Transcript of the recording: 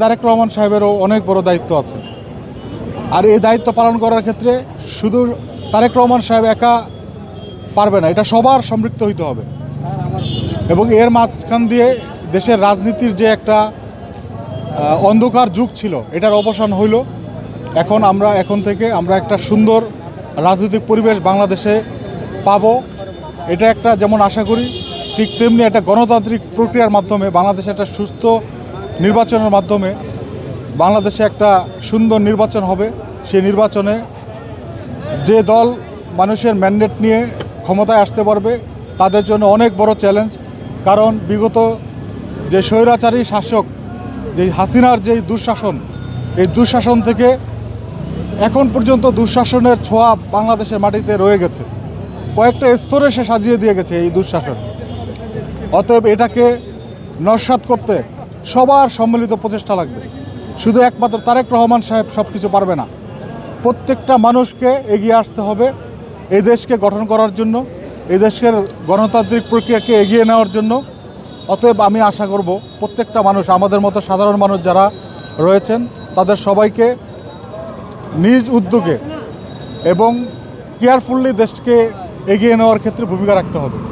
তারেক রহমান সাহেবেরও অনেক বড় দায়িত্ব আছে। আর এই দায়িত্ব পালন করার ক্ষেত্রে শুধু তারেক রহমান সাহেব একা পারবে না, এটা সবার সম্পৃক্ত হইতে হবে। এবং এর মাঝখান দিয়ে দেশের রাজনীতির যে একটা অন্ধকার যুগ ছিল, এটার অবসান হইল। এখন থেকে আমরা একটা সুন্দর রাজনৈতিক পরিবেশ বাংলাদেশে পাব। এটা একটা যেমন আশা করি, ঠিক তেমনি একটা গণতান্ত্রিক প্রক্রিয়ার মাধ্যমে বাংলাদেশে একটা সুস্থ নির্বাচনের মাধ্যমে বাংলাদেশে একটা সুন্দর নির্বাচন হবে। সেই নির্বাচনে যে দল মানুষের ম্যান্ডেট নিয়ে ক্ষমতায় আসতে পারবে তাদের জন্য অনেক বড় চ্যালেঞ্জ। কারণ বিগত যে স্বৈরাচারী শাসক, যে হাসিনার যে দুঃশাসন, এই দুঃশাসন থেকে এখন পর্যন্ত দুঃশাসনের ছোঁয়া বাংলাদেশের মাটিতে রয়ে গেছে। কয়েকটা স্তরে সে সাজিয়ে দিয়ে গেছে এই দুঃশাসন। অতএব এটাকে নস্যাৎ করতে সবার সম্মিলিত প্রচেষ্টা লাগবে। শুধু একমাত্র তারেক রহমান সাহেব সব কিছু পারবে না, প্রত্যেকটা মানুষকে এগিয়ে আসতে হবে এই দেশকে গঠন করার জন্য, এই দেশের গণতান্ত্রিক প্রক্রিয়াকে এগিয়ে নেওয়ার জন্য। অতএব আমি আশা করব প্রত্যেকটা মানুষ, আমাদের মতো সাধারণ মানুষ যারা রয়েছেন, তাদের সবাইকে নিজ উদ্যোগে এবং কেয়ারফুললি দেশকে এগিয়ে নেওয়ার ক্ষেত্রে ভূমিকা রাখতে হবে।